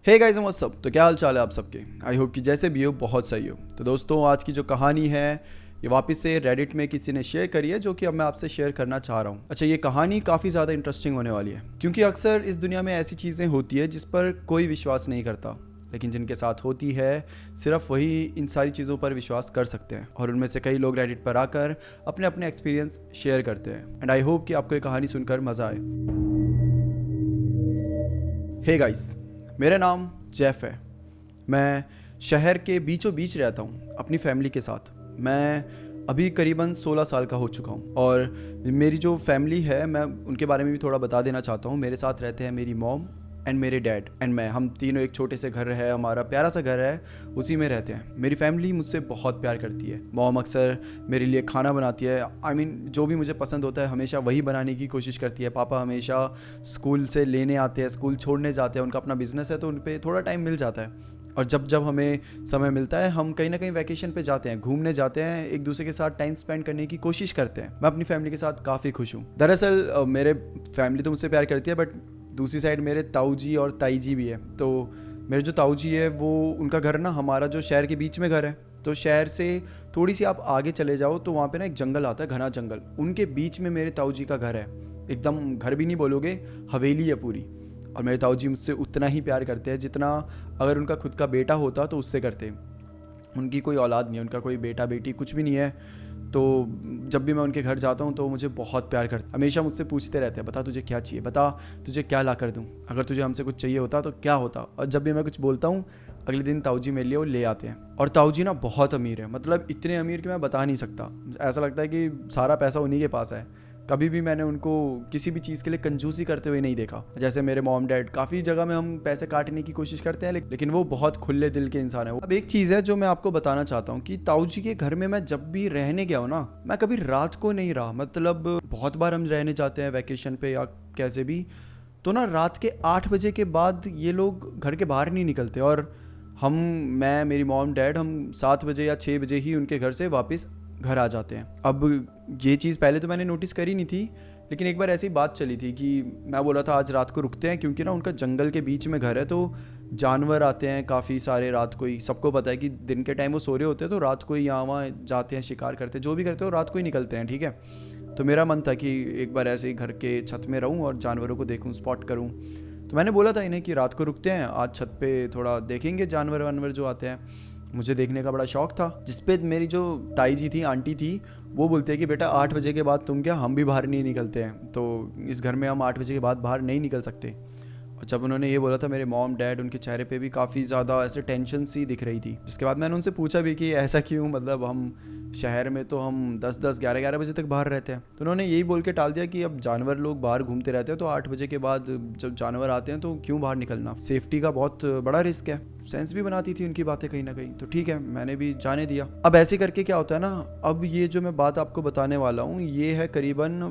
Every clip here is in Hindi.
Hey guys what's up. तो क्या हाल चाल है आप सबके। आई होप कि जैसे भी हो बहुत सही हो। तो दोस्तों आज की जो कहानी है ये वापस से रेडिट में किसी ने शेयर करी है जो कि अब मैं आपसे शेयर करना चाह रहा हूँ। अच्छा, ये कहानी काफ़ी ज़्यादा इंटरेस्टिंग होने वाली है क्योंकि अक्सर इस दुनिया में ऐसी चीज़ें होती है जिस पर कोई विश्वास नहीं करता, लेकिन जिनके साथ होती है सिर्फ वही इन सारी चीज़ों पर विश्वास कर सकते हैं। और उनमें से कई लोग रेडिट पर आकर अपने अपने एक्सपीरियंस शेयर करते हैं एंड आई होप कि आपको ये कहानी सुनकर मज़ा आए। हे गाइस, मेरा नाम जेफ है। मैं शहर के बीचों बीच रहता हूँ अपनी फैमिली के साथ। मैं अभी करीबन 16 साल का हो चुका हूँ और मेरी जो फैमिली है मैं उनके बारे में भी थोड़ा बता देना चाहता हूँ। मेरे साथ रहते हैं मेरी मॉम एंड मेरे डैड एंड मैं। हम तीनों एक छोटे से घर है, हमारा प्यारा सा घर है, उसी में रहते हैं। मेरी फैमिली मुझसे बहुत प्यार करती है। मॉम अक्सर मेरे लिए खाना बनाती है। आई मीन जो भी मुझे पसंद होता है हमेशा वही बनाने की कोशिश करती है। पापा हमेशा स्कूल से लेने आते हैं, स्कूल छोड़ने जाते हैं। उनका अपना बिजनेस है तो उन पर थोड़ा टाइम मिल जाता है और जब जब हमें समय मिलता है हम कहीं ना कहीं वैकेशन पे जाते हैं, घूमने जाते हैं, एक दूसरे के साथ टाइम स्पेंड करने की कोशिश करते हैं। मैं अपनी फैमिली के साथ काफ़ी खुश हूँ। दरअसल मेरे फैमिली तो मुझसे प्यार करती है बट दूसरी साइड मेरे ताऊ जी और ताई जी भी है। तो मेरे जो ताऊ जी है वो उनका घर ना हमारा जो शहर के बीच में घर है, तो शहर से थोड़ी सी आप आगे चले जाओ तो वहाँ पे ना एक जंगल आता है, घना जंगल। उनके बीच में मेरे ताऊ जी का घर है। एकदम घर भी नहीं बोलोगे, हवेली है पूरी। और मेरे ताऊ जी मुझसे उतना ही प्यार करते हैं जितना अगर उनका खुद का बेटा होता तो उससे करते। उनकी कोई औलाद नहीं है, उनका कोई बेटा बेटी कुछ भी नहीं है। तो जब भी मैं उनके घर जाता हूँ तो मुझे बहुत प्यार करते, हमेशा मुझसे पूछते रहते हैं बता तुझे क्या चाहिए, बता तुझे क्या ला कर दूँ, अगर तुझे हमसे कुछ चाहिए होता तो क्या होता। और जब भी मैं कुछ बोलता हूँ अगले दिन ताऊ जी मेरे लिए वो ले आते हैं। और ताऊ जी ना बहुत अमीर है, मतलब इतने अमीर कि मैं बता नहीं सकता। ऐसा लगता है कि सारा पैसा उन्हीं के पास है। कभी भी मैंने उनको किसी भी चीज़ के लिए कंजूसी करते हुए नहीं देखा। जैसे मेरे मॉम डैड, काफ़ी जगह में हम पैसे काटने की कोशिश करते हैं लेकिन वो बहुत खुले दिल के इंसान है। अब एक चीज़ है जो मैं आपको बताना चाहता हूँ कि ताऊ जी के घर में मैं जब भी रहने गया हूँ ना, मैं कभी रात को नहीं रहा। मतलब बहुत बार हम रहने जाते हैं वैकेशन पे या कैसे भी, तो ना रात के 8 बजे के बाद ये लोग घर के बाहर नहीं निकलते और मैं मेरी मॉम डैड हम 7 बजे या 6 बजे ही उनके घर से वापस घर आ जाते हैं। अब ये चीज़ पहले तो मैंने नोटिस करी नहीं थी, लेकिन एक बार ऐसी बात चली थी कि मैं बोला था आज रात को रुकते हैं, क्योंकि ना उनका जंगल के बीच में घर है तो जानवर आते हैं काफ़ी सारे रात को ही। सबको पता है कि दिन के टाइम वो सो रहे होते हैं तो रात को ही यहाँ वहाँ जाते हैं, शिकार करते हैं, जो भी करते हैं वो रात को ही निकलते हैं। ठीक है, तो मेरा मन था कि एक बार ऐसे ही घर के छत में रहूँ और जानवरों को देखूँ, स्पॉट करूँ। तो मैंने बोला था इन्हें कि रात को रुकते हैं, आज छत पे थोड़ा देखेंगे जानवर वानवर जो आते हैं। मुझे देखने का बड़ा शौक था, जिसपे मेरी जो ताई जी थी, आंटी थी, वो बोलते हैं कि बेटा 8 बजे के बाद तुम क्या, हम भी बाहर नहीं निकलते हैं, तो इस घर में हम 8 बजे के बाद बाहर नहीं निकल सकते। और जब उन्होंने ये बोला था मेरे मॉम डैड, उनके चेहरे पे भी काफ़ी ज़्यादा ऐसे टेंशन सी दिख रही थी। जिसके बाद मैंने उनसे पूछा भी कि ऐसा क्यों, मतलब हम शहर में तो हम 10-10 11-11 बजे तक बाहर रहते हैं। तो उन्होंने यही बोल के टाल दिया कि अब जानवर लोग बाहर घूमते रहते हैं तो 8 बजे के बाद जब जानवर आते हैं तो क्यों बाहर निकलना, सेफ्टी का बहुत बड़ा रिस्क है। सेंस भी बनाती थी उनकी बातें कहीं ना कहीं, तो ठीक है मैंने भी जाने दिया। अब ऐसे करके क्या होता है ना, अब ये जो मैं बात आपको बताने वाला हूँ ये है करीबन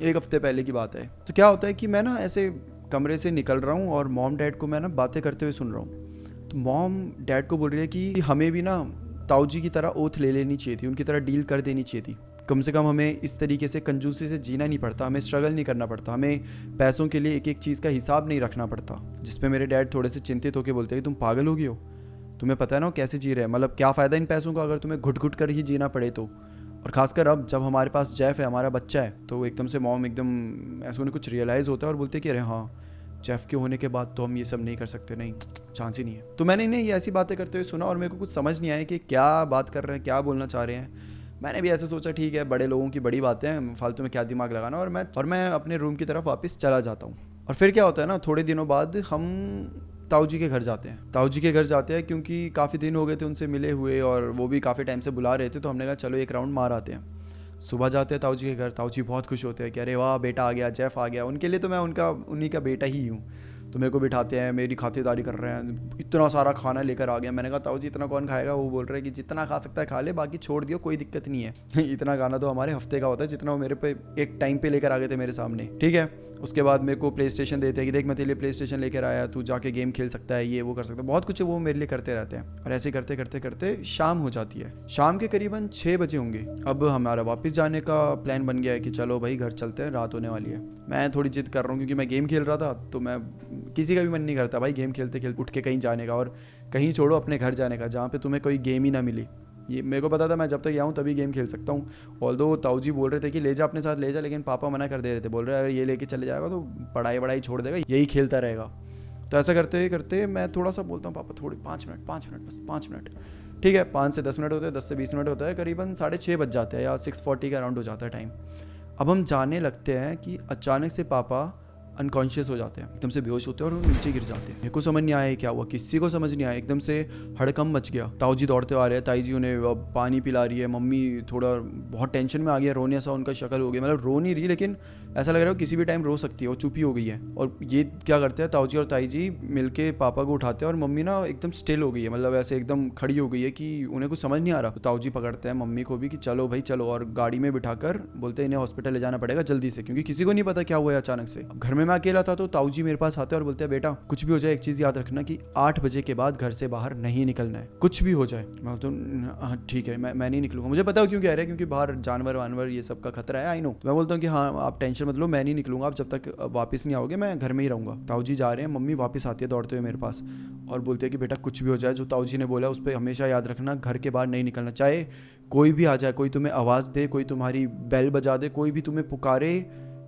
1 हफ्ते पहले की बात है। तो क्या होता है कि मैं ना ऐसे कमरे से निकल रहा हूँ और मॉम डैड को मैं ना बातें करते हुए सुन रहा हूँ। तो मॉम डैड को बोल रही है कि हमें भी ना ताऊ जी की तरह ओथ ले लेनी चाहिए थी, उनकी तरह डील कर देनी चाहिए थी। कम से कम हमें इस तरीके से कंजूसी से जीना नहीं पड़ता, हमें स्ट्रगल नहीं करना पड़ता, हमें पैसों के लिए एक एक चीज़ का हिसाब नहीं रखना पड़ता। जिसपे मेरे डैड थोड़े से चिंतित होकर बोलते हैं कि तुम पागल हो गई हो, तुम्हें पता है ना कैसे जी रहे हैं, मतलब क्या फ़ायदा इन पैसों का अगर तुम्हें घुट घुट कर ही जीना पड़े तो। और खासकर अब जब हमारे पास जैफ है, हमारा बच्चा है, तो एकदम से मॉम एकदम ऐसे उन्हें कुछ रियलाइज़ होता है और बोलते हैं कि अरे हाँ, जेफ के होने के बाद तो हम ये सब नहीं कर सकते, नहीं चांस ही नहीं है। तो मैंने इन्हें ये ऐसी बातें करते हुए सुना और मेरे को कुछ समझ नहीं आया कि क्या बात कर रहे हैं, क्या बोलना चाह रहे हैं। मैंने भी ऐसे सोचा ठीक है, बड़े लोगों की बड़ी बातें हैं, फालतू में क्या दिमाग लगाना, और मैं अपने रूम की तरफ वापस चला जाता हूँ। और फिर क्या होता है ना, थोड़े दिनों बाद हम ताऊ जी के घर जाते हैं। ताऊ जी के घर जाते हैं क्योंकि काफ़ी दिन हो गए थे उनसे मिले हुए और वो भी काफ़ी टाइम से बुला रहे थे, तो हमने कहा चलो एक राउंड मार आते हैं। सुबह जाते हैं ताऊ जी के घर, ताऊ जी बहुत खुश होते हैं कि अरे वाह बेटा आ गया, जेफ आ गया। उनके लिए तो मैं उन्हीं का बेटा ही हूँ। तो मेरे को बिठाते हैं, मेरी खातिरदारी कर रहे हैं, इतना सारा खाना लेकर आ गया। मैंने कहा ताऊ जी इतना कौन खाएगा, वो बोल रहे हैं कि जितना खा सकता है खा ले, बाकी छोड़ दियो, कोई दिक्कत नहीं है। इतना खाना तो हमारे हफ्ते का होता है जितना वो मेरे पे एक टाइम पे लेकर आ गए थे मेरे सामने। ठीक है, उसके बाद मेरे को प्ले स्टेशन देते हैं कि देख मैं तेरे लिए प्ले स्टेशन लेकर आया, तू जाके गेम खेल सकता है, ये वो कर सकता है, बहुत कुछ वो मेरे लिए करते रहते हैं। और ऐसे करते करते करते शाम हो जाती है। शाम के करीबन 6 बजे होंगे। अब हमारा वापस जाने का प्लान बन गया है कि चलो भाई घर चलते हैं, रात होने वाली है। मैं थोड़ी जिद कर रहा हूँ क्योंकि मैं गेम खेल रहा था, तो मैं किसी का भी मन नहीं करता भाई गेम खेलते खेलते उठ के कहीं जाने का, और कहीं छोड़ो अपने घर जाने का जहाँ पे तुम्हें कोई गेम ही ना मिली। ये मेरे को पता था मैं जब तक यहाँ तभी गेम खेल सकता हूँ। ऑल्दो ताऊ जी बोल रहे थे कि ले जा अपने साथ ले जा, लेकिन पापा मना कर दे रहे थे, बोल रहे अगर ये लेके चले जाएगा तो पढ़ाई छोड़ देगा, यही खेलता रहेगा। तो ऐसा करते करते मैं थोड़ा सा बोलता हूँ पापा थोड़ी 5 मिनट बस 5 मिनट। ठीक है, 5 से 10 मिनट होते हैं, 10 से 20 मिनट होता है, करीबन 6:30 बज जाते हैं या 6:40 का अराउंड हो जाता है टाइम। अब हम जाने लगते हैं कि अचानक से पापा अनकॉन्शियस हो जाते हैं, एकदम से बेहोश होते हैं और नीचे गिर जाते हैं। मेरे को समझ नहीं आया क्या हुआ, किसी को समझ नहीं आया, एकदम से हड़कंप मच गया। ताऊ जी दौड़ते आ रहे हैं, ताई जी उन्हें पानी पिला रही है, मम्मी थोड़ा बहुत टेंशन में आ गया, रोने सा उनका शक्ल हो गया, मतलब रो नहीं रही लेकिन ऐसा लग रहा है किसी भी टाइम रो सकती है, वो चुप ही हो गई है। और ये क्या करते हैं ताऊ जी और ताई जी मिलके पापा को उठाते हैं और मम्मी ना एकदम स्टिल हो गई है, मतलब ऐसे एकदम खड़ी हो गई है कि उन्हें कुछ समझ नहीं आ रहा। तो ताऊ जी पकड़ते हैं मम्मी को भी कि चलो भाई चलो, और गाड़ी में बिठाकर बोलते हैं इन्हें हॉस्पिटल ले जाना पड़ेगा जल्दी से, क्योंकि किसी को नहीं पता क्या हुआ है अचानक से। अब घर में मैं अकेला था तो ताऊ जी मेरे पास आते हैं और बोलते हैं बेटा कुछ भी हो जाए एक चीज याद रखना कि 8 बजे के बाद घर से बाहर नहीं निकलना है, कुछ भी हो जाए। मैं बोलता हूँ ठीक है, मैं नहीं निकलूंगा। मुझे पता है क्यों कह रहे हैं, क्योंकि बाहर जानवर वानवर ये सब का खतरा है, आई नो। तो मैं बोलता हूँ कि हाँ आप टेंशन मत लो, मैं नहीं निकलूंगा, आप जब तक वापस नहीं आओगे मैं घर में ही रहूंगा। ताऊ जी जा रहे हैं, मम्मी वापस आती है दौड़ते हुए मेरे पास और बोलते हैं कि बेटा कुछ भी हो जाए, जो ताऊ जी ने बोला उस पर हमेशा याद रखना, घर के बाहर नहीं निकलना, चाहे कोई भी आ जाए, कोई तुम्हें आवाज़ दे, कोई तुम्हारी बेल बजा दे, कोई भी तुम्हें पुकारे,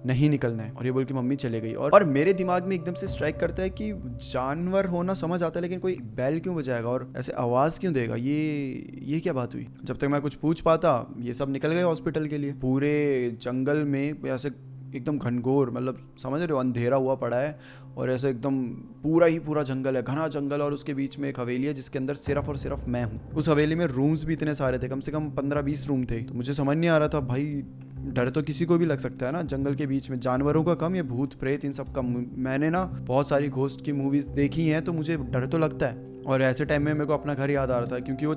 नहीं निकलना है। और ये बोल के मम्मी चले गई। और मेरे दिमाग में एकदम से स्ट्राइक करता है कि जानवर होना समझ आता है, लेकिन कोई बैल क्यों बजाएगा और ऐसे आवाज़ क्यों देगा, ये क्या बात हुई। जब तक मैं कुछ पूछ पाता ये सब निकल गए हॉस्पिटल के लिए। पूरे जंगल में ऐसे एकदम घनघोर, मतलब समझ रहे हो, अंधेरा हुआ पड़ा है और ऐसे एकदम पूरा जंगल है, घना जंगल, और उसके बीच में एक हवेली है जिसके अंदर सिर्फ और सिर्फ मैं हूँ। उस हवेली में रूम्स भी इतने सारे थे, कम से कम 15-20 रूम थे। तो मुझे समझ नहीं आ रहा था भाई, डर तो किसी को भी लग सकता है ना, जंगल के बीच में जानवरों का कम, ये भूत प्रेत इन सब का। मैंने ना बहुत सारी घोस्ट की मूवीज देखी हैं तो मुझे डर तो लगता है, और ऐसे टाइम में मेरे को अपना घर याद आ रहा था, क्योंकि वो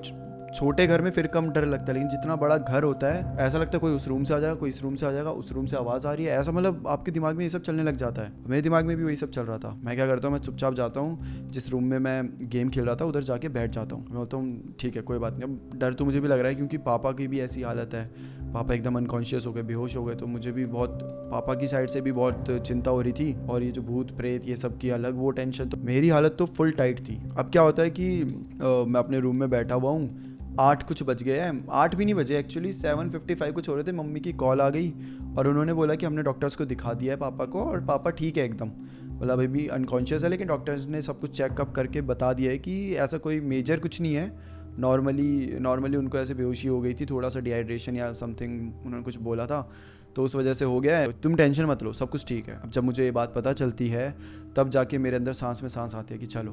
छोटे घर में फिर कम डर लगता है, लेकिन जितना बड़ा घर होता है ऐसा लगता है कोई उस रूम से आ जाएगा, कोई इस रूम से आ जाएगा, उस रूम से आवाज़ आ रही है, ऐसा मतलब आपके दिमाग में ये सब चलने लग जाता है। मेरे दिमाग में भी वही सब चल रहा था। मैं क्या करता हूँ, मैं चुपचाप जाता हूँ जिस रूम में मैं गेम खेल रहा था, उधर जाके बैठ जाता हूँ। मैं बोलता हूँ ठीक है कोई बात नहीं। अब डर तो मुझे भी लग रहा है क्योंकि पापा की भी ऐसी हालत है, पापा एकदम अनकॉन्शियस हो गए, बेहोश हो गए, तो मुझे भी बहुत पापा की साइड से भी बहुत चिंता हो रही थी, और ये जो भूत प्रेत ये सब की अलग वो टेंशन, तो मेरी हालत तो फुल टाइट थी। अब क्या होता है कि मैं अपने रूम में बैठा हुआ हूँ, 8 कुछ बज गए हैं, 8 भी नहीं बजे एक्चुअली, 7:55 कुछ हो रहे थे। मम्मी की कॉल आ गई और उन्होंने बोला कि हमने डॉक्टर्स को दिखा दिया है पापा को, और पापा ठीक है एकदम, मतलब अभी भी अनकॉन्शियस है, लेकिन डॉक्टर्स ने सब कुछ चेकअप करके बता दिया है कि ऐसा कोई मेजर कुछ नहीं है, नॉर्मली उनको ऐसे बेहोशी हो गई थी, थोड़ा सा डिहाइड्रेशन या समथिंग उन्होंने कुछ बोला था, तो उस वजह से हो गया है, तुम टेंशन मत लो, सब कुछ ठीक है। अब जब मुझे ये बात पता चलती है तब जाके मेरे अंदर सांस में सांस आती है कि चलो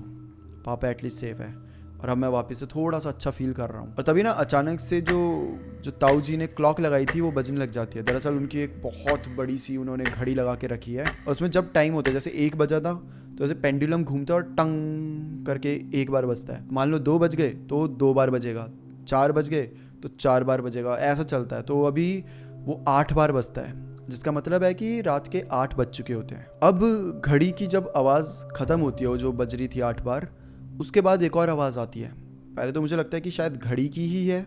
पापा एटलीस्ट सेफ है, और अब मैं वापस से थोड़ा सा अच्छा फील कर रहा हूँ। और तभी ना अचानक से जो ताऊ जी ने क्लॉक लगाई थी वो बजने लग जाती है। दरअसल उनकी एक बहुत बड़ी सी उन्होंने घड़ी लगा के रखी है, और उसमें जब टाइम होता है, जैसे 1 बजा था तो ऐसे पेंडुलम घूमता है और टंग करके 1 बार बजता है। मान लो 2 बज गए तो 2 बार बजेगा, 4 बज गए तो 4 बार बजेगा, ऐसा चलता है। तो अभी वो 8 बार बजता है, जिसका मतलब है कि रात के 8 बज चुके होते हैं। अब घड़ी की जब आवाज़ ख़त्म होती है, वो जो बज रही थी 8 बार, उसके बाद एक और आवाज़ आती है। पहले तो मुझे लगता है कि शायद घड़ी की ही है,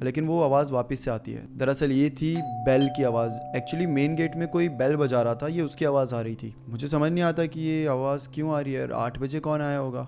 लेकिन वो आवाज़ वापस से आती है। दरअसल ये थी बेल की आवाज़। एक्चुअली मेन गेट में कोई बेल बजा रहा था, ये उसकी आवाज़ आ रही थी। मुझे समझ नहीं आता कि ये आवाज़ क्यों आ रही है, 8 बजे कौन आया होगा।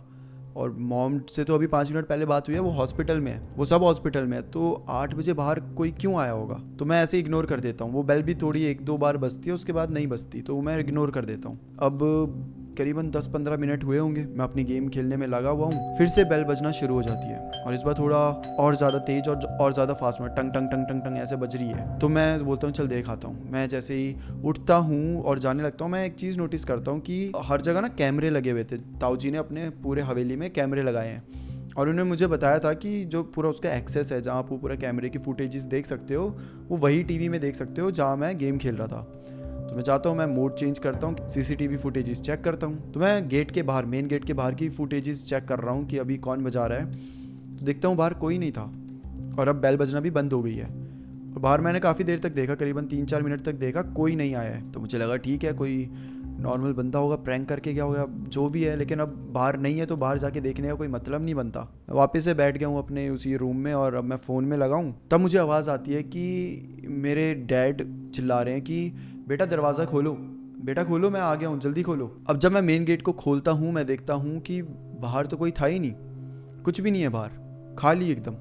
और मॉम से तो अभी 5 मिनट पहले बात हुई है, वो हॉस्पिटल में है, वो सब हॉस्पिटल में है, तो 8 बजे बाहर कोई क्यों आया होगा। तो मैं ऐसे इग्नोर कर देता हूँ। वो बेल भी थोड़ी 1-2 बार बजती है, उसके बाद नहीं बजती, तो मैं इग्नोर कर देता हूँ। अब करीबन 10-15 मिनट हुए होंगे, मैं अपनी गेम खेलने में लगा हुआ हूँ, फिर से बेल बजना शुरू हो जाती है, और इस बार थोड़ा और ज़्यादा तेज और ज़्यादा फास्ट में टंग टंग टंग टंग टंग ऐसे बज रही है। तो मैं बोलता हूँ चल देख आता हूँ। मैं जैसे ही उठता हूँ और जाने लगता हूँ, मैं एक चीज़ नोटिस करता हूँ कि हर जगह ना कैमरे लगे हुए थे। ताऊ जी ने अपने पूरे हवेली में कैमरे लगाए हैं, और उन्होंने मुझे बताया था कि जो पूरा उसका एक्सेस है, जहाँ आप पूरा कैमरे की फुटेजेस देख सकते हो, वो वही टीवी में देख सकते हो जहाँ मैं गेम खेल रहा था। तो मैं चाहता हूँ मैं मोड चेंज करता हूँ, सीसीटीवी फुटेजेस चेक करता हूँ। तो मैं गेट के बाहर, मेन गेट के बाहर की फुटेजेस चेक कर रहा हूँ कि अभी कौन बजा रहा है। तो देखता हूँ बाहर कोई नहीं था, और अब बेल बजना भी बंद हो गई है। और बाहर मैंने काफ़ी देर तक देखा, करीबन 3-4 मिनट तक देखा, कोई नहीं आया है। तो मुझे लगा ठीक है, कोई नॉर्मल बंदा होगा, प्रैंक करके क्या होगा, जो भी है। लेकिन अब बाहर नहीं है तो बाहर जाके देखने का कोई मतलब नहीं बनता। मैं वापस से बैठ गया हूँ अपने उसी रूम में, और अब मैं फ़ोन में लगा हूँ। तब मुझे आवाज़ आती है कि मेरे डैड चिल्ला रहे हैं कि बेटा दरवाज़ा खोलो। बेटा खोलो, मैं आ गया हूँ, जल्दी खोलो। अब जब मैं मेन गेट को खोलता हूँ मैं देखता हूँ कि बाहर तो कोई था ही नहीं, कुछ भी नहीं है बाहर, खाली एकदम।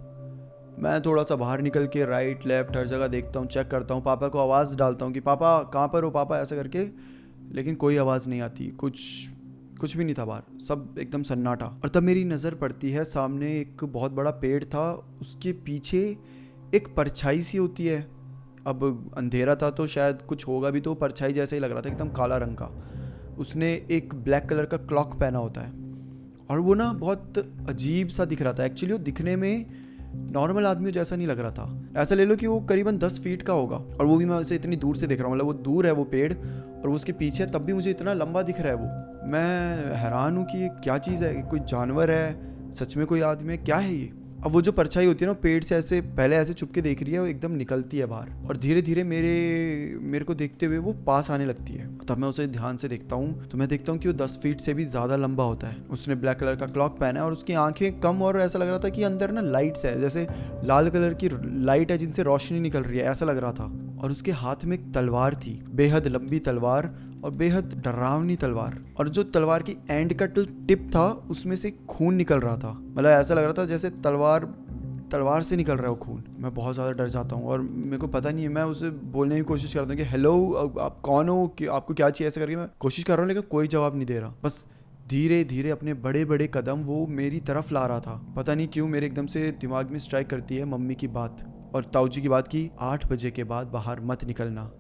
मैं थोड़ा सा बाहर निकल के राइट लेफ्ट हर जगह देखता हूँ, चेक करता हूँ, पापा को आवाज़ डालता हूँ कि पापा कहाँ पर हो पापा, ऐसा करके, लेकिन कोई आवाज़ नहीं आती, कुछ भी नहीं था बाहर, सब एकदम सन्नाटा। और तब मेरी नज़र पड़ती है सामने एक बहुत बड़ा पेड़ था, उसके पीछे एक परछाई सी होती है। अब अंधेरा था तो शायद कुछ होगा भी, तो परछाई जैसा ही लग रहा था, एकदम काला रंग का। उसने एक ब्लैक कलर का क्लॉक पहना होता है और वो ना बहुत अजीब सा दिख रहा था। एक्चुअली वो दिखने में नॉर्मल आदमी जैसा नहीं लग रहा था। ऐसा ले लो कि वो करीबन 10 फीट का होगा, और वो भी मैं उसे इतनी दूर से देख रहा हूँ, मतलब वो दूर है वो पेड़ और वो उसके पीछे है, तब भी मुझे इतना लंबा दिख रहा है वो। मैं हैरान हूँ कि ये क्या चीज़ है, कोई जानवर है, सच में कोई आदमी है, क्या है ये। अब वो जो परछाई होती है ना, पेड़ से ऐसे पहले ऐसे छुप के देख रही है, वो एकदम निकलती है बाहर और धीरे धीरे मेरे को देखते हुए वो पास आने लगती है। तब मैं उसे ध्यान से देखता हूँ तो मैं देखता हूँ कि वो 10 फीट से भी ज़्यादा लंबा होता है। उसने ब्लैक कलर का क्लॉक पहना है और उसकी आंखें कम, और ऐसा लग रहा था कि अंदर ना लाइट्स है, जैसे लाल कलर की लाइट है जिनसे रोशनी निकल रही है, ऐसा लग रहा था। और उसके हाथ में एक तलवार थी, बेहद लंबी तलवार और बेहद डरावनी तलवार, और जो तलवार की एंड का टिप था उसमें से खून निकल रहा था। मतलब ऐसा लग रहा था जैसे तलवार से निकल रहा है वो खून। मैं बहुत ज़्यादा डर जाता हूँ और मेरे को पता नहीं है, मैं उसे बोलने की कोशिश करता हूँ कि हेलो आप कौन हो, कि आपको क्या चाहिए, ऐसा करके मैं कोशिश कर रहा हूँ, लेकिन कोई जवाब नहीं दे रहा। बस धीरे धीरे अपने बड़े बड़े कदम वो मेरी तरफ ला रहा था। पता नहीं क्यों मेरे एकदम से दिमाग में स्ट्राइक करती है मम्मी की बात और ताऊजी की बात की 8 बजे के बाद बाहर मत निकलना,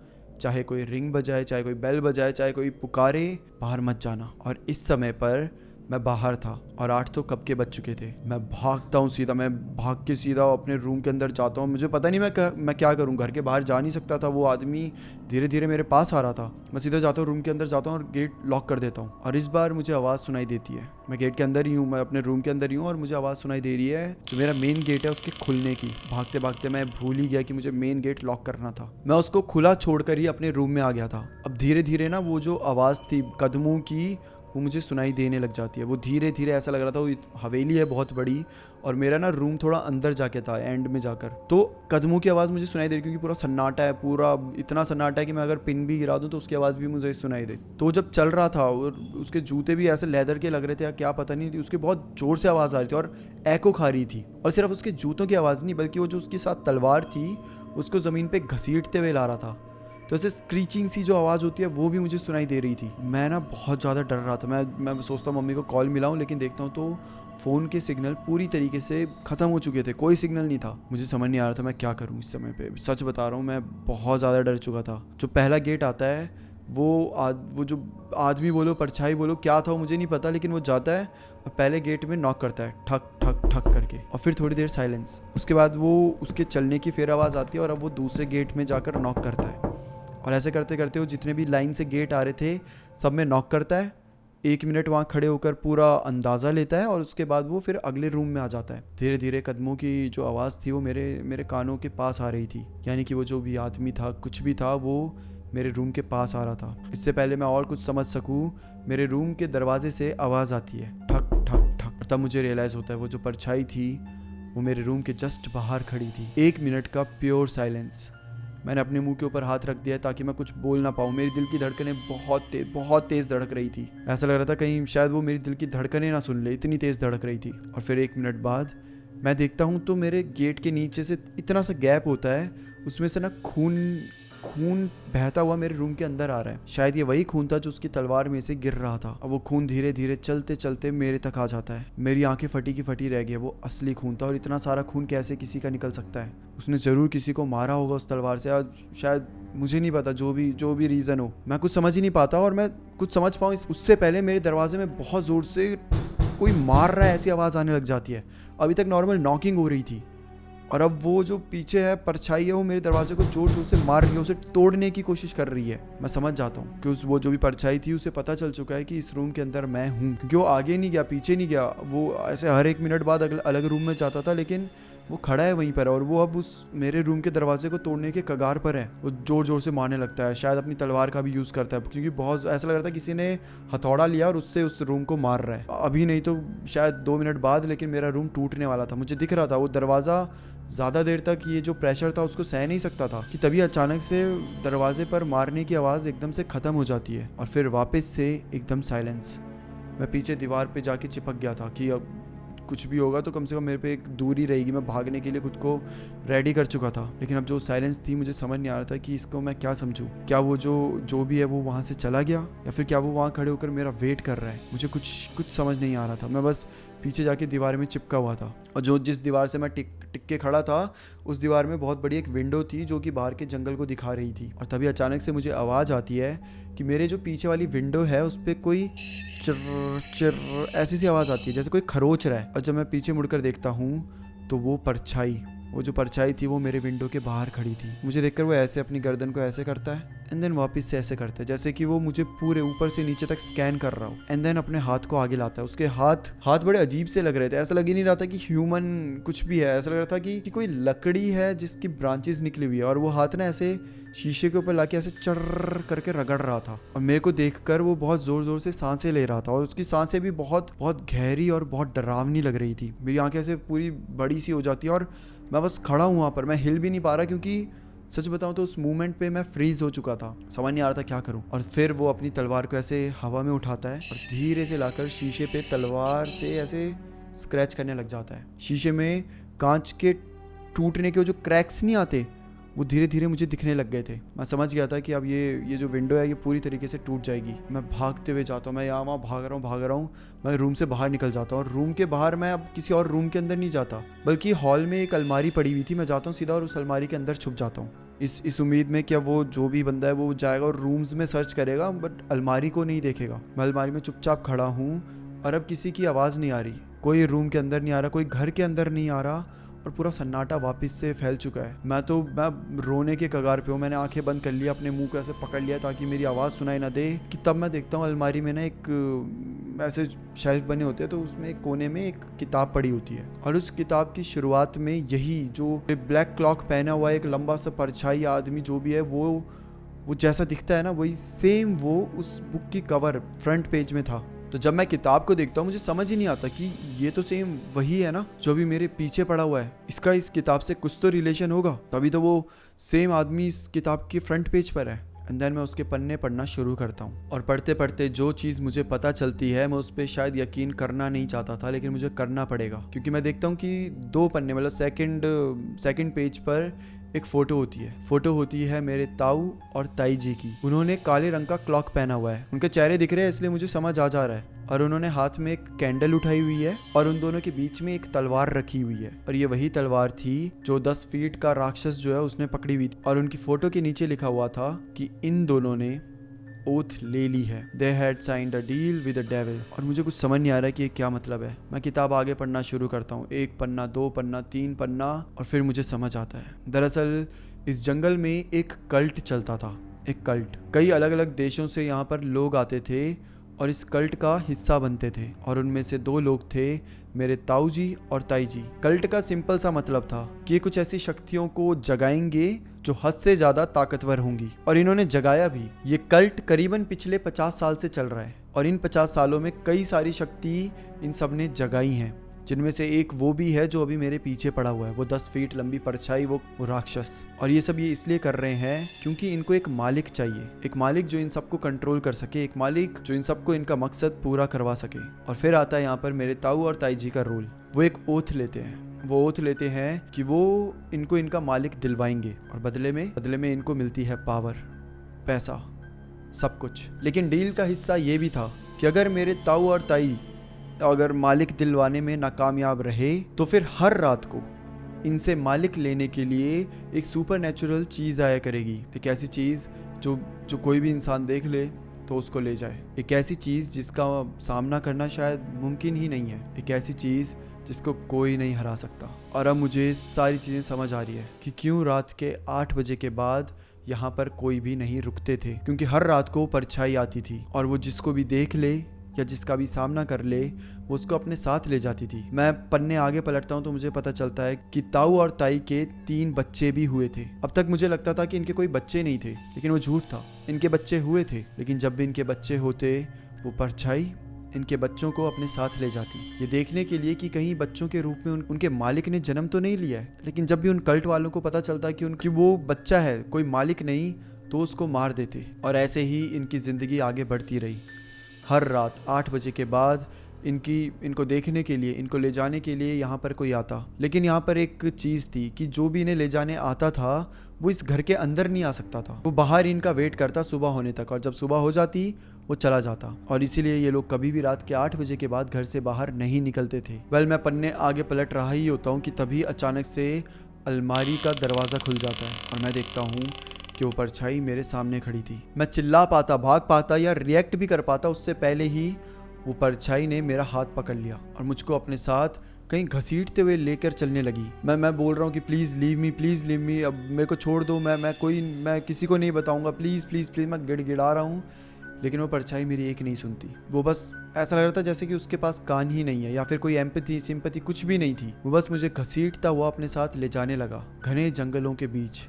चाहे कोई रिंग बजाए, चाहे कोई बेल बजाए, चाहे कोई पुकारे, बाहर मत जाना। और इस समय पर मैं बाहर था और 8 तो कब के बज चुके थे। मैं भागता हूँ सीधा, मैं भाग के सीधा अपने रूम के अंदर जाता हूँ। मुझे पता नहीं मैं क्या करूँ, घर के बाहर जा नहीं सकता था, वो आदमी धीरे धीरे मेरे पास आ रहा था। मैं सीधा जाता हूँ रूम के अंदर, जाता हूँ और गेट लॉक कर देता हूँ। और इस बार मुझे आवाज़ सुनाई देती है, मैं गेट के अंदर ही हूँ, मैं अपने रूम के अंदर ही हूँ और मुझे आवाज़ सुनाई दे रही है जो मेरा मेन गेट है उसके खुलने की। भागते भागते मैं भूल ही गया कि मुझे मेन गेट लॉक करना था। मैं उसको खुला छोड़कर ही अपने रूम में आ गया था। अब धीरे धीरे ना वो जो आवाज़ थी कदमों की वो मुझे सुनाई देने लग जाती है। वो धीरे धीरे ऐसा लग रहा था, वो हवेली है बहुत बड़ी और मेरा ना रूम थोड़ा अंदर जाके था, एंड में जाकर, तो कदमों की आवाज़ मुझे सुनाई दे रही, क्योंकि पूरा सन्नाटा है, पूरा इतना सन्नाटा है कि मैं अगर पिन भी गिरा दूँ तो उसकी आवाज़ भी मुझे सुनाई दे। तो जब चल रहा था और उसके जूते भी ऐसे लेदर के लग रहे थे या क्या पता नहीं, उसकी बहुत ज़ोर से आवाज़ आ रही थी और एको खा रही थी। और सिर्फ उसके जूतों की आवाज़ नहीं, बल्कि वो जो उसके साथ तलवार थी उसको ज़मीन पर घसीटते हुए ला रहा था, तो ऐसे स्क्रीचिंग सी जो आवाज़ होती है वो भी मुझे सुनाई दे रही थी। मैं ना बहुत ज़्यादा डर रहा था। मैं सोचता हूँ मम्मी को कॉल मिलाऊं, लेकिन देखता हूँ तो फ़ोन के सिग्नल पूरी तरीके से ख़त्म हो चुके थे, कोई सिग्नल नहीं था। मुझे समझ नहीं आ रहा था मैं क्या करूँ इस समय पे। सच बता रहा हूँ, मैं बहुत ज़्यादा डर चुका था। जो पहला गेट आता है वो जो आदमी बोलो परछाई बोलो क्या था वो मुझे नहीं पता, लेकिन वो जाता है और पहले गेट में नॉक करता है ठक ठक ठक करके, और फिर थोड़ी देर साइलेंस। उसके बाद वो उसके चलने की फिर आवाज़ आती है और अब वो दूसरे गेट में जाकर नॉक करता है, और ऐसे करते करते वो जितने भी लाइन से गेट आ रहे थे सब में नॉक करता है। 1 मिनट वहाँ खड़े होकर पूरा अंदाज़ा लेता है और उसके बाद वो फिर अगले रूम में आ जाता है। धीरे धीरे कदमों की जो आवाज़ थी वो मेरे कानों के पास आ रही थी, यानी कि वो जो भी आदमी था कुछ भी था वो मेरे रूम के पास आ रहा था। इससे पहले मैं और कुछ समझ सकूँ, मेरे रूम के दरवाजे से आवाज़ आती है ठक ठक ठक। तब मुझे रियलाइज़ होता है वो जो परछाई थी वो मेरे रूम के जस्ट बाहर खड़ी थी। 1 मिनट का प्योर साइलेंस। मैंने अपने मुंह के ऊपर हाथ रख दिया ताकि मैं कुछ बोल ना पाऊँ। मेरी दिल की धड़कनें बहुत तेज़ धड़क रही थी। ऐसा लग रहा था कहीं शायद वो मेरी दिल की धड़कनें ना सुन ले, इतनी तेज़ धड़क रही थी। और फिर 1 मिनट बाद मैं देखता हूँ तो मेरे गेट के नीचे से इतना सा गैप होता है, उसमें से ना खून बहता हुआ मेरे रूम के अंदर आ रहा है। शायद ये वही खून था जो उसकी तलवार में से गिर रहा था। अब वो खून धीरे धीरे चलते चलते मेरे तक आ जाता है। मेरी आंखें फटी की फटी रह गई। वो असली खून था, और इतना सारा खून कैसे किसी का निकल सकता है। उसने ज़रूर किसी को मारा होगा उस तलवार से, और शायद मुझे नहीं पता, जो भी रीज़न हो, मैं कुछ समझ ही नहीं पाता। और मैं कुछ समझ पाऊँ उससे पहले मेरे दरवाजे में बहुत ज़ोर से कोई मार रहा है ऐसी आवाज़ आने लग जाती है। अभी तक नॉर्मल नॉकिंग हो रही थी, और अब वो जो पीछे है परछाई है वो मेरे दरवाजे को जोर जोर से मार रही है, उसे तोड़ने की कोशिश कर रही है। मैं समझ जाता हूँ कि वो जो भी परछाई थी उसे पता चल चुका है कि इस रूम के अंदर मैं हूँ, क्योंकि वो आगे नहीं गया पीछे नहीं गया। वो ऐसे हर 1 मिनट बाद अलग रूम में जाता था, लेकिन वो खड़ा है वहीं पर, और वो अब उस मेरे रूम के दरवाजे को तोड़ने के कगार पर है। वो जोर जोर से मारने लगता है, शायद अपनी तलवार का भी यूज़ करता है, क्योंकि बहुत ऐसा लग रहा था किसी ने हथौड़ा लिया और उससे उस रूम को मार रहा है। अभी नहीं तो शायद 2 मिनट बाद, लेकिन मेरा रूम टूटने वाला था। मुझे दिख रहा था वो दरवाज़ा ज़्यादा देर तक ये जो प्रेशर था उसको सह नहीं सकता था कि तभी अचानक से दरवाजे पर मारने की आवाज़ एकदम से ख़त्म हो जाती है और फिर वापस से एकदम साइलेंस। मैं पीछे दीवार पे जाके चिपक गया था कि अब कुछ भी होगा तो कम से कम मेरे पे एक दूरी रहेगी। मैं भागने के लिए खुद को रेडी कर चुका था, लेकिन अब जो साइलेंस थी मुझे समझ नहीं आ रहा था कि इसको मैं क्या समझूं। क्या वो जो भी है वो वहाँ से चला गया या फिर क्या वो वहाँ खड़े होकर मेरा वेट कर रहा है। मुझे कुछ समझ नहीं आ रहा था। मैं बस पीछे जाके दीवार में चिपका हुआ था और जिस दीवार से मैं टिक के खड़ा था उस दीवार में बहुत बड़ी एक विंडो थी जो कि बाहर के जंगल को दिखा रही थी। और तभी अचानक से मुझे आवाज़ आती है कि मेरे जो पीछे वाली विंडो है उस पर कोई चिर चिर ऐसी सी आवाज़ आती है जैसे कोई खरोच रहा है। और जब मैं पीछे मुड़कर देखता हूँ तो वो जो परछाई थी वो मेरे विंडो के बाहर खड़ी थी। मुझे देखकर वो ऐसे अपनी गर्दन को ऐसे करता है एंड देन वापस से ऐसे करता है जैसे कि वो मुझे पूरे ऊपर से नीचे तक स्कैन कर रहा हो। एंड देन अपने हाथ को आगे लाता है। उसके हाथ बड़े अजीब से लग रहे थे। ऐसा लग ही नहीं रहा था कि ह्यूमन कुछ भी है। ऐसा लग रहा था कि कोई लकड़ी है जिसकी ब्रांचेस निकली हुई है। और वो हाथ ना ऐसे शीशे के ऊपर लाके ऐसे चर्र करके रगड़ रहा था और मेरे को देखकर वो बहुत जोर जोर से सांसें ले रहा था और उसकी सांसें भी बहुत बहुत गहरी और बहुत डरावनी लग रही थी। मेरी आंखें ऐसे पूरी बड़ी सी हो जाती है और मैं बस खड़ा हूँ वहाँ पर। मैं हिल भी नहीं पा रहा क्योंकि सच बताऊं तो उस मूवमेंट पे मैं फ्रीज हो चुका था। समझ नहीं आ रहा था क्या करूं। और फिर वो अपनी तलवार को ऐसे हवा में उठाता है और धीरे से लाकर शीशे पे तलवार से ऐसे स्क्रैच करने लग जाता है। शीशे में कांच के टूटने के जो क्रैक्स नहीं आते वो धीरे धीरे मुझे दिखने लग गए थे। मैं समझ गया था कि अब ये जो विंडो है ये पूरी तरीके से टूट जाएगी। मैं भागते हुए जाता हूँ। मैं यहाँ वहाँ भाग रहा हूँ। मैं रूम से बाहर निकल जाता हूँ और रूम के बाहर मैं अब किसी और रूम के अंदर नहीं जाता बल्कि हॉल में एक अलमारी पड़ी हुई थी। मैं जाता हूँ सीधा और उस अलमारी के अंदर छुप जाता हूँ इस उम्मीद में कि वो जो भी बंदा है वो जाएगा और रूम्स में सर्च करेगा बट अलमारी को नहीं देखेगा। मैं अलमारी में चुपचाप खड़ा हूँ और अब किसी की आवाज़ नहीं आ रही। कोई रूम के अंदर नहीं आ रहा, कोई घर के अंदर नहीं आ रहा और पूरा सन्नाटा वापस से फैल चुका है। मैं रोने के कगार पे हूँ। मैंने आंखें बंद कर लिया, अपने मुंह को ऐसे पकड़ लिया ताकि मेरी आवाज़ सुनाई ना दे। कि तब मैं देखता हूँ अलमारी में ना एक ऐसे शेल्फ बने होते हैं तो उसमें एक कोने में एक किताब पड़ी होती है और उस किताब की शुरुआत में यही जो ब्लैक क्लॉक पहना हुआ एक लंबा सा परछाई आदमी जो भी है वो जैसा दिखता है ना वही सेम वो उस बुक की कवर फ्रंट पेज में था। तो जब मैं किताब को देखता हूँ मुझे समझ ही नहीं आता कि ये तो सेम वही है ना जो भी मेरे पीछे पड़ा हुआ है। इसका इस किताब से कुछ तो रिलेशन होगा, तभी तो वो सेम आदमी इस किताब के फ्रंट पेज पर है। एंड देन मैं उसके पन्ने पढ़ना शुरू करता हूँ और पढ़ते पढ़ते जो चीज़ मुझे पता चलती है मैं उस पर शायद यकीन करना नहीं चाहता था लेकिन मुझे करना पड़ेगा क्योंकि मैं देखता हूँ कि 2 पन्ने मतलब सेकंड पेज पर एक फ़ोटो होती है मेरे ताऊ और ताई जी की। उन्होंने काले रंग का क्लॉक पहना हुआ है। उनके चेहरे दिख रहे हैं इसलिए मुझे समझ आ जा रहा है। और उन्होंने हाथ में एक कैंडल उठाई हुई है और उन दोनों के बीच में एक तलवार रखी हुई है और ये वही तलवार थी जो 10 फीट का राक्षस जो है उसने पकड़ी हुई थी। और उनकी फ़ोटो के नीचे लिखा हुआ था कि इन दोनों ने ओथ ले ली है। They had signed a deal with the devil। और मुझे कुछ समझ नहीं आ रहा कि ये क्या मतलब है। मैं किताब आगे पढ़ना शुरू करता हूँ। 1 पन्ना, 2 पन्ना, 3 पन्ना और फिर मुझे समझ आता है। दरअसल इस जंगल में एक कल्ट चलता था। एक कल्ट, कई अलग अलग देशों से यहाँ पर लोग आते थे और इस कल्ट का हिस्सा बनते थे और उनमें से 2 लोग थे मेरे ताऊ जी और ताई जी। कल्ट का सिंपल सा मतलब था कि ये कुछ ऐसी शक्तियों को जगाएंगे जो हद से ज्यादा ताकतवर होंगी और इन्होंने जगाया भी। ये कल्ट करीबन पिछले 50 साल से चल रहा है और इन 50 सालों में कई सारी शक्ति इन सब ने जगाई हैं, जिनमें से एक वो भी है जो अभी मेरे पीछे पड़ा हुआ है। वो 10 फीट लंबी परछाई, वो राक्षस। और ये सब ये इसलिए कर रहे हैं क्योंकि इनको एक मालिक चाहिए, एक मालिक जो इन सबको कंट्रोल कर सके, एक मालिक जो इन सबको इनका मकसद पूरा करवा सके। और फिर आता है यहाँ पर मेरे ताऊ और ताई जी का रोल। वो एक ओथ लेते हैं। वो ओथ लेते हैं कि वो इनको इनका मालिक दिलवाएंगे और बदले में इनको मिलती है पावर, पैसा, सब कुछ। लेकिन डील का हिस्सा ये भी था कि अगर मेरे ताऊ और ताई अगर मालिक दिलवाने में नाकामयाब रहे तो फिर हर रात को इनसे मालिक लेने के लिए एक सुपर नेचुरल चीज़ आया करेगी। एक ऐसी चीज़ जो कोई भी इंसान देख ले तो उसको ले जाए। एक ऐसी चीज़ जिसका सामना करना शायद मुमकिन ही नहीं है। एक ऐसी चीज़ जिसको कोई नहीं हरा सकता। और अब मुझे सारी चीज़ें समझ आ रही है कि क्यों रात के 8 बजे के बाद यहाँ पर कोई भी नहीं रुकते थे, क्योंकि हर रात को परछाई आती थी और वो जिसको भी देख ले या जिसका भी सामना कर ले वो उसको अपने साथ ले जाती थी। मैं पन्ने आगे पलटता हूँ तो मुझे पता चलता है कि ताऊ और ताई के 3 बच्चे भी हुए थे। अब तक मुझे लगता था कि इनके कोई बच्चे नहीं थे, लेकिन वो झूठ था। इनके बच्चे हुए थे, लेकिन जब भी इनके बच्चे होते वो परछाई इनके बच्चों को अपने साथ ले जाती, ये देखने के लिए कि कहीं बच्चों के रूप में उनके मालिक ने जन्म तो नहीं लिया है। लेकिन जब भी उन कल्ट वालों को पता चलता कि उनकी वो बच्चा है, कोई मालिक नहीं, तो उसको मार देते। और ऐसे ही इनकी ज़िंदगी आगे बढ़ती रही। हर रात 8 बजे के बाद इनको देखने के लिए, इनको ले जाने के लिए यहाँ पर कोई आता। लेकिन यहाँ पर एक चीज़ थी कि जो भी इन्हें ले जाने आता था वो इस घर के अंदर नहीं आ सकता था। वो बाहर इनका वेट करता सुबह होने तक, और जब सुबह हो जाती वो चला जाता। और इसीलिए ये लोग कभी भी रात के 8 बजे के बाद घर से बाहर नहीं निकलते थे। मैं पन्ने आगे पलट रहा ही होता हूँ कि तभी अचानक से अलमारी का दरवाज़ा खुल जाता है और मैं देखता हूँ कि वो परछाई मेरे सामने खड़ी थी। मैं चिल्ला पाता, भाग पाता या रिएक्ट भी कर पाता उससे पहले ही वो परछाई ने मेरा हाथ पकड़ लिया और मुझको अपने साथ कहीं घसीटते हुए लेकर चलने लगी। मैं बोल रहा हूँ कि प्लीज़ लीव मी, अब मेरे को छोड़ दो, मैं किसी को नहीं बताऊँगा, प्लीज़ प्लीज़ प्लीज़। मैं गिड़गिड़ा रहा हूँ, लेकिन वो परछाई मेरी एक नहीं सुनती। वो बस ऐसा लग रहा था जैसे कि उसके पास कान ही नहीं है या फिर कोई एम्पैथी सिंपैथी कुछ भी नहीं थी। वो बस मुझे घसीटता हुआ अपने साथ ले जाने लगा। घने जंगलों के बीच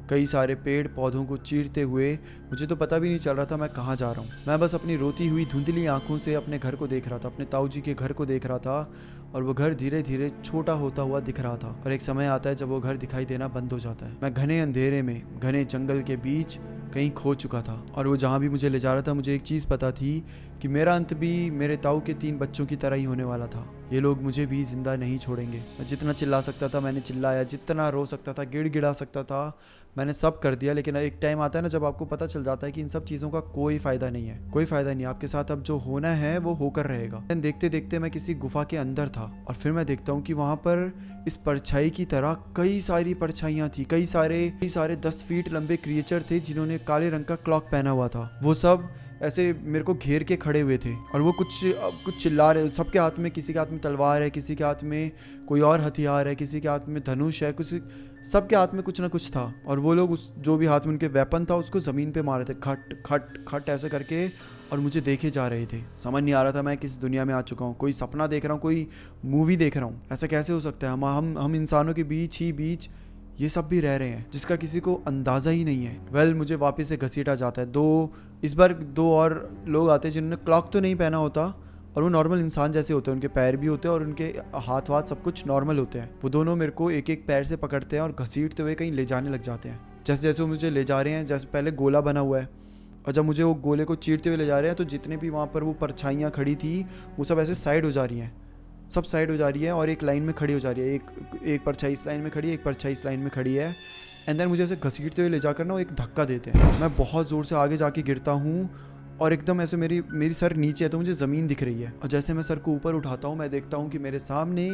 कई सारे पेड़ पौधों को चीरते हुए मुझे तो पता भी नहीं चल रहा था मैं कहाँ जा रहा हूँ। मैं बस अपनी रोती हुई धुंधली आंखों से अपने घर को देख रहा था, अपने ताऊ जी के घर को देख रहा था। और वो घर धीरे धीरे छोटा होता हुआ दिख रहा था। और एक समय आता है जब वो घर दिखाई देना बंद हो जाता है। मैं घने अंधेरे में, घने जंगल के बीच कहीं खो चुका था। और वो जहाँ भी मुझे ले जा रहा था, मुझे एक चीज़ पता थी कि मेरा अंत भी मेरे ताऊ के 3 बच्चों की तरह ही होने वाला था। ये लोग मुझे भी जिंदा नहीं छोड़ेंगे। मैं जितना चिल्ला सकता था मैंने चिल्लाया, जितना रो सकता था, गिड़गिड़ा सकता था, मैंने सब कर दिया। लेकिन एक टाइम आता है ना जब आपको पता चल जाता है कि इन सब चीज़ों का कोई फ़ायदा नहीं है, कोई फ़ायदा नहीं। आपके साथ अब जो होना है वो होकर रहेगा। देखते देखते मैं किसी गुफा के अंदर था और फिर मैं देखता हूँ कि वहाँ पर इस परछाई की तरह कई सारी परछाइयाँ थी। कई सारे 10 फीट लंबे क्रिएचर थे जिन्होंने काले रंग का क्लॉक पहना हुआ था। वो सब ऐसे मेरे को घेर के खड़े हुए थे और वो कुछ चिल्ला रहे। सबके हाथ में, किसी के हाथ में तलवार है, किसी के हाथ में कोई और हथियार है, किसी के हाथ में धनुष है, कुछ सबके हाथ में कुछ ना कुछ था। और वो लोग उस जो भी हाथ में उनके वेपन था उसको ज़मीन पे मार रहे थे, खट खट खट ऐसे करके, और मुझे देखे जा रहे थे। समझ नहीं आ रहा था मैं किस दुनिया में आ चुका हूँ। कोई सपना देख रहा हूँ, कोई मूवी देख रहा हूँ। ऐसा कैसे हो सकता है? हम इंसानों के बीच ये सब भी रह रहे हैं जिसका किसी को अंदाज़ा ही नहीं है। मुझे वापस से घसीटा जाता है। इस बार 2 और लोग आते हैं जिन्होंने क्लॉक तो नहीं पहना होता और वो नॉर्मल इंसान जैसे होते हैं। उनके पैर भी होते हैं और उनके हाथ वाथ सब कुछ नॉर्मल होते हैं। वो दोनों मेरे को एक एक पैर से पकड़ते हैं और घसीटते हुए कहीं ले जाने लग जाते हैं। जैसे जैसे वो मुझे ले जा रहे हैं, जैसे पहले गोला बना हुआ है, और जब मुझे वो गोले को चीरते हुए ले जा रहे हैं तो जितने भी वहाँ पर वो परछाइयाँ खड़ी थी वो सब ऐसे साइड हो जा रही हैं, सब साइड हो जा रही है और एक लाइन में खड़ी हो जा रही है। एक परछाई इस लाइन में खड़ी है, एक परछाई इस लाइन में खड़ी है। एंड देन मुझे ऐसे घसीटते हुए ले जाकर ना वो एक धक्का देते हैं। मैं बहुत ज़ोर से आगे जाके गिरता हूँ और एकदम ऐसे मेरी सर नीचे है तो मुझे ज़मीन दिख रही है। और जैसे मैं सर को ऊपर उठाता हूँ मैं देखता हूँ कि मेरे सामने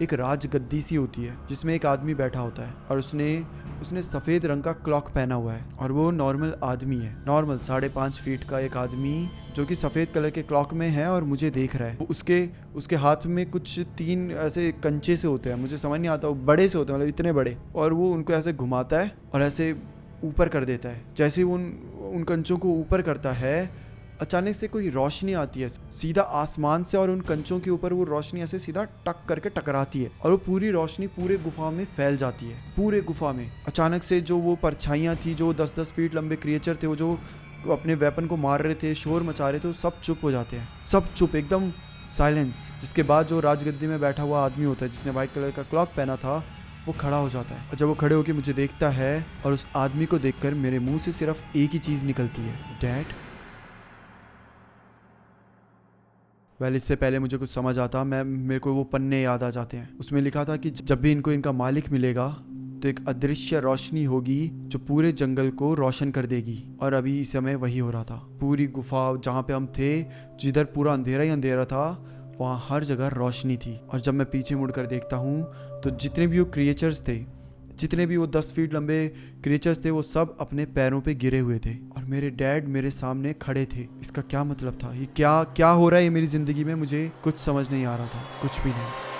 एक राजगद्दी सी होती है जिसमें एक आदमी बैठा होता है और उसने सफ़ेद रंग का क्लॉक पहना हुआ है। और वो नॉर्मल आदमी है, नॉर्मल 5.5 फीट का एक आदमी जो कि सफ़ेद कलर के क्लॉक में है और मुझे देख रहा है। उसके हाथ में कुछ 3 ऐसे कंचे से होते हैं, मुझे समझ नहीं आता, वो बड़े से होते हैं, मतलब इतने बड़े। और वो उनको ऐसे घुमाता है और ऐसे ऊपर कर देता है। जैसे ही वो उन कंचों को ऊपर करता है अचानक से कोई रोशनी आती है सीधा आसमान से और उन कंचों के ऊपर वो रोशनी ऐसे सीधा टक करके टकराती है और वो पूरी रोशनी पूरे गुफा में फैल जाती है। पूरे गुफा में अचानक से जो वो परछाइयाँ थी, जो 10-10 फीट लंबे क्रिएचर थे, वो जो अपने वेपन को मार रहे थे, शोर मचा रहे थे, वो सब चुप हो जाते हैं। सब चुप, एकदम साइलेंस। जिसके बाद जो राजगद्दी में बैठा हुआ आदमी होता है जिसने वाइट कलर का क्लॉक पहना था वो खड़ा हो जाता है। और जब वो खड़े होकर मुझे देखता है और उस आदमी को देखकर मेरे मुंह से सिर्फ एक ही चीज़ निकलती है, डैड। इससे पहले मुझे कुछ समझ आता मेरे को वो पन्ने याद आ जाते हैं। उसमें लिखा था कि जब भी इनको इनका मालिक मिलेगा तो एक अदृश्य रोशनी होगी जो पूरे जंगल को रोशन कर देगी। और अभी इस समय वही हो रहा था। पूरी गुफा जहाँ पे हम थे, जिधर पूरा अंधेरा ही अंधेरा था, वहाँ हर जगह रोशनी थी। और जब मैं पीछे मुड़कर देखता हूँ तो जितने भी वो क्रिएचर्स थे, जितने भी वो 10 फीट लंबे क्रिएचर्स थे, वो सब अपने पैरों पे गिरे हुए थे और मेरे डैड मेरे सामने खड़े थे। इसका क्या मतलब था? ये क्या हो रहा है ये मेरी ज़िंदगी में? मुझे कुछ समझ नहीं आ रहा था, कुछ भी नहीं।